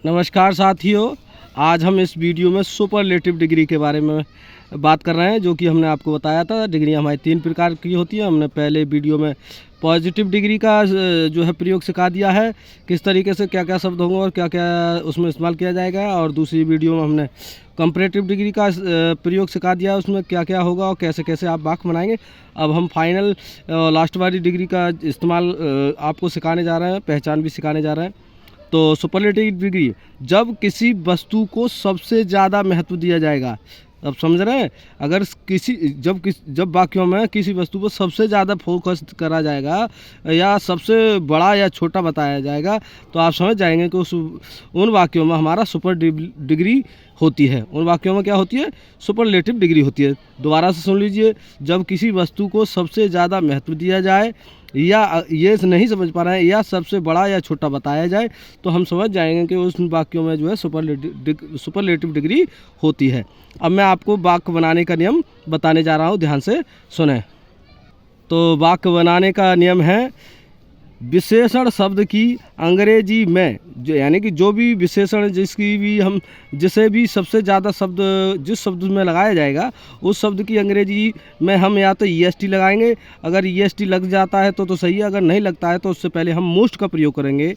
नमस्कार साथियों, आज हम इस वीडियो में सुपरलेटिव डिग्री के बारे में बात कर रहे हैं। जो कि हमने आपको बताया था, डिग्री हमारी 3 प्रकार की होती है। हमने पहले वीडियो में पॉजिटिव डिग्री का जो है प्रयोग सिखा दिया है, किस तरीके से क्या क्या शब्द होंगे और क्या क्या उसमें इस्तेमाल किया जाएगा। और दूसरी वीडियो में हमने कंपैरेटिव डिग्री का प्रयोग सिखा दिया, उसमें क्या क्या होगा और कैसे कैसे आप वाक्य बनाएंगे। अब हम फाइनल लास्ट वाली डिग्री का इस्तेमाल आपको सिखाने जा रहे हैं, पहचान भी सिखाने जा रहे हैं। तो सुपरलेटिव डिग्री, जब किसी वस्तु को सबसे ज़्यादा महत्व दिया जाएगा। अब समझ रहे हैं, अगर जब वाक्यों में किसी वस्तु पर सबसे ज़्यादा फोकस करा जाएगा या सबसे बड़ा या छोटा बताया जाएगा, तो आप समझ जाएंगे कि उन वाक्यों में हमारा सुपर डिग्री होती है। उन वाक्यों में क्या होती है? सुपरलेटिव डिग्री होती है। दोबारा से सुन लीजिए, जब किसी वस्तु को सबसे ज़्यादा महत्व दिया जाए, या ये नहीं समझ पा रहे हैं, या सबसे बड़ा या छोटा बताया जाए, तो हम समझ जाएंगे कि उस वाक्यों में जो है सुपरलेटिव डिग्री होती है। अब मैं आपको वाक्य बनाने का नियम बताने जा रहा हूँ, ध्यान से सुने। तो वाक्य बनाने का नियम है, विशेषण शब्द की अंग्रेजी में यानी कि जो भी विशेषण जिसे भी सबसे ज़्यादा शब्द जिस शब्द में लगाया जाएगा, उस शब्द की अंग्रेजी में हम या तो EST लगाएंगे। अगर EST लग जाता है तो सही है, अगर नहीं लगता है तो उससे पहले हम मोस्ट का प्रयोग करेंगे,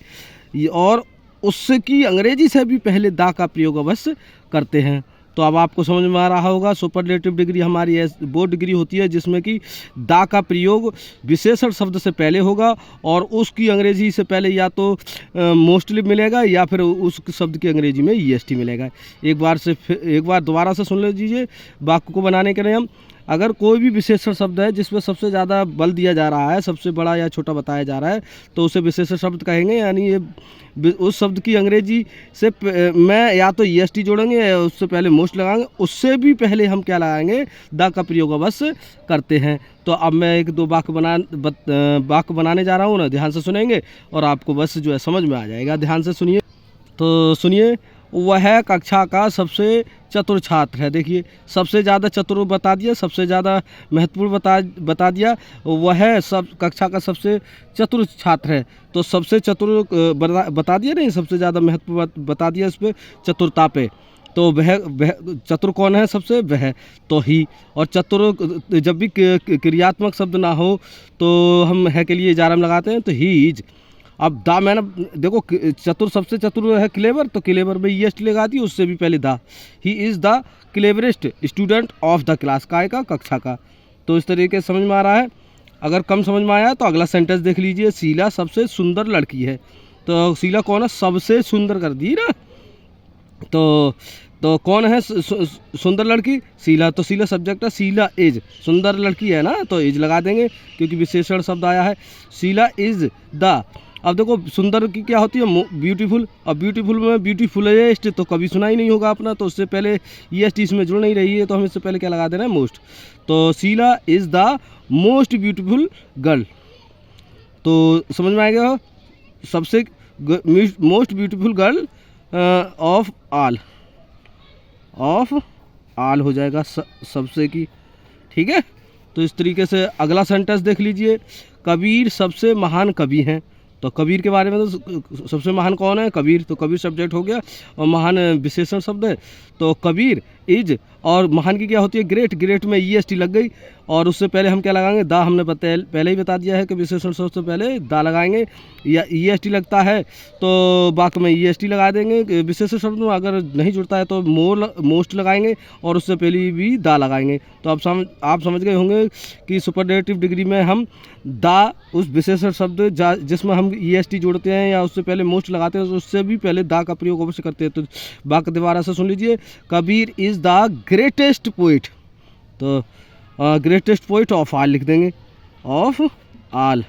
और उससे की अंग्रेजी से भी पहले दा का प्रयोग अवश्य करते हैं। तो अब आपको समझ में आ रहा होगा, सुपरलेटिव डिग्री हमारी वो डिग्री होती है जिसमें कि दा का प्रयोग विशेषण शब्द से पहले होगा, और उसकी अंग्रेजी से पहले या तो मोस्टली मिलेगा या फिर उस शब्द की अंग्रेजी में EST मिलेगा। एक बार दोबारा से सुन लीजिए वाक्य को बनाने के नियम। अगर कोई भी विशेषण शब्द है जिसमें सबसे ज़्यादा बल दिया जा रहा है, सबसे बड़ा या छोटा बताया जा रहा है, तो उसे विशेषण शब्द कहेंगे। यानी ये उस शब्द की अंग्रेजी से में या तो EST जोड़ेंगे या उससे पहले मोस्ट लगाएंगे, उससे भी पहले हम क्या लगाएंगे? दा का प्रयोग अवश्य करते हैं। तो अब मैं एक दो वाक्य बनाने जा रहा हूँ ना, ध्यान से सुनेंगे और आपको बस जो है समझ में आ जाएगा। ध्यान से सुनिए। तो सुनिए, वह कक्षा का सबसे चतुर छात्र है। देखिए, सबसे ज़्यादा चतुर बता दिया, सबसे ज़्यादा महत्वपूर्ण बता दिया। वह सब कक्षा का सबसे चतुर छात्र है, तो सबसे चतुर बता दिया नहीं, सबसे ज़्यादा महत्व बता दिया इस पर चतुरता पे। तो वह चतुर कौन है? सबसे वह, तो ही। और चतुर जब भी क्रियात्मक शब्द ना हो तो हम है के लिए जारम लगाते हैं, तो ही इज। अब दा मैंने देखो, चतुर सबसे चतुर है क्लेवर, तो क्लेवर में EST लगा दी, उससे भी पहले दा। He is the cleverest student of the class, काय का? कक्षा का। तो इस तरीके से समझ में आ रहा है। अगर कम समझ में आया तो अगला सेंटेंस देख लीजिए, शीला सबसे सुंदर लड़की है। तो शीला कौन है? सबसे सुंदर कर दी ना। तो कौन है सुंदर लड़की? शीला। तो शीला सब्जेक्ट है, शीला इज सुंदर लड़की है ना, तो इज लगा देंगे क्योंकि विशेषण शब्द आया है। Sheela is the. अब देखो, सुंदर की क्या होती है? ब्यूटीफुल। अब ब्यूटीफुल में ब्यूटीफुलेस्ट तो कभी सुना ही नहीं होगा अपना, तो उससे पहले EST इसमें जुड़ नहीं रही है, तो हम इससे पहले क्या लगा देना है? मोस्ट। तो Sheela is the most beautiful girl. तो समझ में आएगा, सबसे most beautiful girl of all हो जाएगा सबसे की। ठीक है। तो इस तरीके से अगला सेंटेंस देख लीजिए, कबीर सबसे महान कवि हैं। तो कबीर के बारे में तो सबसे महान कौन है? कबीर। तो कबीर सब्जेक्ट हो गया और महान विशेषण शब्द है। तो कबीर इज, और महान की क्या होती है? ग्रेट। ग्रेट में EST लग गई, और उससे पहले हम क्या लगाएंगे? दा। हमने पहले ही बता दिया है कि विशेषण शब्द से पहले दा लगाएंगे, या EST लगता है तो वाक्य में EST लगा देंगे। विशेषण शब्द में अगर नहीं जुड़ता है तो मोस्ट लगाएंगे, और उससे पहले भी दा लगाएंगे। तो अब आप समझ गए होंगे कि सुपरलेटिव डिग्री में हम दा, उस विशेषण शब्द जिसमें हम EST जोड़ते हैं या उससे पहले मोस्ट लगाते हैं, तो उससे भी पहले दा का प्रयोग अवश्य करते हैं। तो वाक्य दोबारा से सुन लीजिए, Kabir is the greatest poet. तो ग्रेटेस्ट पोइट ऑफ आल लिख देंगे, ऑफ आल,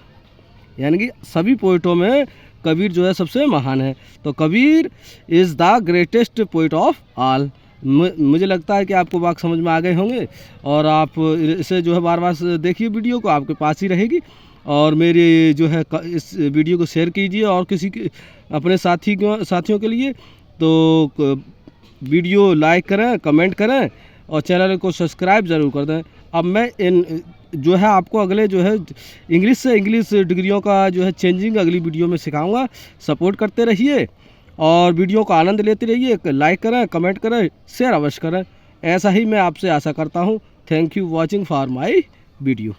यानी कि सभी पोइटों में कबीर जो है सबसे महान है। तो Kabir is the greatest poet of all. मुझे लगता है कि आपको बात समझ में आ गए होंगे, और आप इसे जो है बार बार देखिए, वीडियो को आपके पास ही रहेगी। और मेरी जो है इस वीडियो को शेयर कीजिए और किसी के अपने साथियों के लिए। तो वीडियो लाइक करें, कमेंट करें और चैनल को सब्सक्राइब ज़रूर कर दें। अब मैं जो है आपको अगले जो है इंग्लिश डिग्रियों का जो है चेंजिंग अगली वीडियो में सिखाऊंगा। सपोर्ट करते रहिए और वीडियो का आनंद लेते रहिए। लाइक करें, कमेंट करें, शेयर अवश्य करें। ऐसा ही मैं आपसे आशा करता हूँ। Thank you watching for my video.